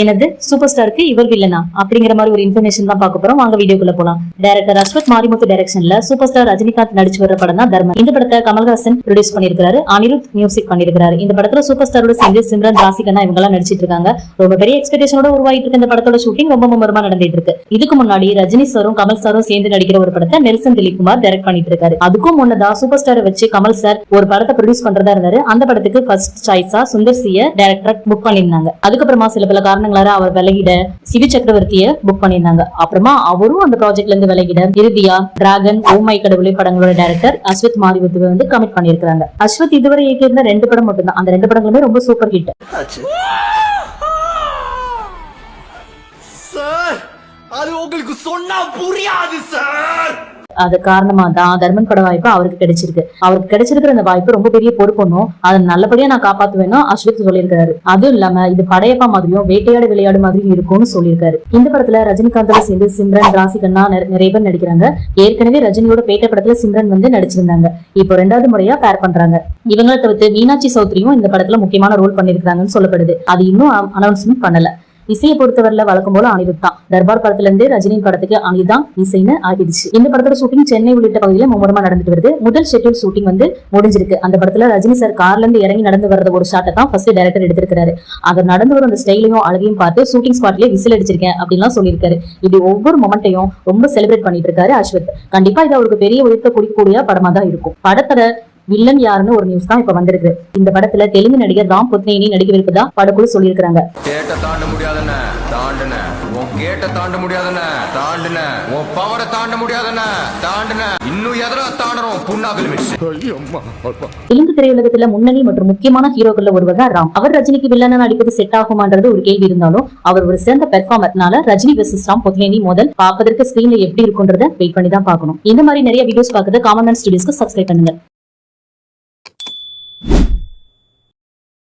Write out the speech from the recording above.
எனது சூப்பர் ஸ்டாருக்கு இவர் வில்லனா அப்படிங்கிற மாதிரி ஒரு இன்ஃபர்மேஷன் தான் பார்க்க போறோம். வாங்க வீடியோக்குள்ள போலாம். டைரக்டர் அஸ்வத் மாரிமுத்து டைரக்ஷன்ல சூப்பர் ஸ்டார் ரஜினிகாந்த் நடிச்சு வர படம் தான் தர்மன். இந்த படத்தை கமல்ஹாசன் ப்ரொடியூஸ் பண்ணிருக்காரு, அனிருத் மியூசிக் பண்ணிருக்காரு. இந்த படத்துல சூப்பர் ஸ்டாரோட சேர்ந்து சிம்ரன் ராசிகண்ணா இவங்க எல்லாம் நடிச்சிட்டு இருக்காங்க. ரொம்ப பெரிய எக்ஸ்பெக்டேஷனோட உருவாயிட்டு இருக்க இந்த படத்தோட ஷூட்டிங் ரொம்ப மும்முரமா நடந்துட்டு இருக்கு. இதுக்கு முன்னாடி ரஜினி சாரும் கமல் சாரும் சேர்ந்து நடிக்கிற ஒரு படத்தை நெல்சன் திலீப்குமார் டைரக்ட் பண்ணிட்டு இருக்காரு. அதுக்கும் முன்னதா சூப்பர் ஸ்டாரை வச்சு கமல் சார் ஒரு படத்தை ப்ரொடியூஸ் பண்றதா இருந்தாரு. அந்த படத்துக்கு ஃபர்ஸ்ட் சாய்ஸா சுந்தர் சியை டைரக்டர் புக் பண்ணிருந்தாங்க. அதுக்கப்புறமா சில பல காரணங்களால அவர் விலகிட சிவி சக்கரவர்த்தியை புக் பண்ணிருந்தாங்க. அப்புறமா அவரும் அந்த ப்ராஜெக்ட்ல இருந்து விலகிட இறுதியா டிராகன், ஓமை கடவுளை படங்களோட டைரக்டர் அஸ்வத் மாரிமுத்துவை வந்து கமிட் பண்ணிருக்காங்க. அஸ்வத் இதுவரை இயக்கியிருந்த 2 படம் மட்டும்தான். அந்த 2 படங்களுமே ரொம்ப சூப்பர் ஹிட். அது உங்களுக்கு சொன்னா புரியாது சார். அது காரணமா தான் தர்மன் பட வாய்ப்பு அவருக்கு கிடைச்சிருக்கு. அவருக்கு கிடைச்சிருக்கிற அந்த வாய்ப்பு ரொம்ப பெரிய பொறுப்புன்னும் அதை நல்லபடியா நான் காப்பாத்துவேன்னு அஸ்வத் சொல்லியிருக்காரு. அதுவும் இல்லாம இது படையப்பா மாதிரியும் வேட்டையாடு விளையாடு மாதிரியும் இருக்கும்னு சொல்லியிருக்காரு. இந்த படத்துல ரஜினிகாந்தோட சேர்ந்து சிம்ரன் ராசிகண்ணா நிறைய பேர் நடிக்கிறாங்க. ஏற்கனவே ரஜினியோட பேட்டை படத்துல சிம்ரன் வந்து நடிச்சிருந்தாங்க. இப்போ 2வது முறையா பேர் பண்றாங்க. இவங்களை தவிர்த்து மீனாட்சி சௌத்ரியும் இந்த படத்துல முக்கியமான ரோல் பண்ணிருக்காங்கன்னு சொல்லப்படுது. அது இன்னும் அனௌன்ஸ்மெண்ட் பண்ணல. இசையை பொறுத்தவரையில வழக்கம் போல அனிருத் தான். தர்பார் படத்துல இருந்து ரஜினியின் படத்துக்கு அனிருத் தான் இசைன்னு ஆகிடுச்சு. இந்த படத்தோட ஷூட்டிங் சென்னை உள்ளிட்ட பகுதியில மும்முரமா நடந்துட்டு வருது. முதல் ஷெட்யூல் ஷூட்டிங் வந்து முடிஞ்சிருக்கு. அந்த படத்துல ரஜினி சார் கார்ல இருந்து இறங்கி நடந்து வரத ஒரு ஷாட்டை தான் ஃபர்ஸ்ட் டைரக்டர் எடுத்திருக்காரு. அவர் நடந்து வர அந்த ஸ்டைலையும் அழகையும் பார்த்து ஷூட்டிங் ஸ்பாட்லயே விசில் அடிச்சிருக்கேன் அப்படின்லாம் சொல்லியிருக்காரு. இப்படி ஒவ்வொரு மொமெண்ட்டையும் ரொம்ப செலிப்ரேட் பண்ணிட்டு இருக்காரு அஸ்வத். கண்டிப்பா இது அவருக்கு பெரிய உயர்த்த குடிக்கக்கூடிய படமா தான் இருக்கும். படத்தோட வில்லன் யாருன்னு ஒரு நியூஸ் தான் இப்ப வந்திருக்கு. இந்த படத்துல தெலுங்கு நடிகர் ராம் புத்னேனி நடிக்கவிருப்பதா படக்குழு சொல்லியிருக்காங்க. கேட்ட தாண்ட முடியாதன தாண்டன, உன் கேட்ட தாண்ட முடியாதன தாண்டன, உன் பவரை தாண்ட முடியாதன தாண்டன, இன்னும் எதரா தாண்டறோம் புண்ணாகல் மிக்ஸ். தெலுங்கு திரையுலகத்துல முன்னணி மற்றும் முக்கியமான ஹீரோக்கள்ல ஒருவர் தான் ராம். அவர் ரஜினிக்கு வில்லனா நடிப்பது செட் ஆகுமான்றது ஒரு கேள்வி இருந்தாலும் அவர் ஒரு சிறந்த பெர்ஃபார்மர்னால ரஜினி வெர்சஸ் ராம் புத்னேனி மோதல் பார்ப்பதற்கு ஸ்கிரீன்ல எப்படி இருக்குன்றத வெயிட் பண்ணி தான் பார்க்கணும். இந்த மாதிரி நிறைய வீடியோஸ் பார்க்கறது காமன் மேன் ஸ்டுடியோஸ்க்கு சப்ஸ்கிரைப் பண்ணுங்க.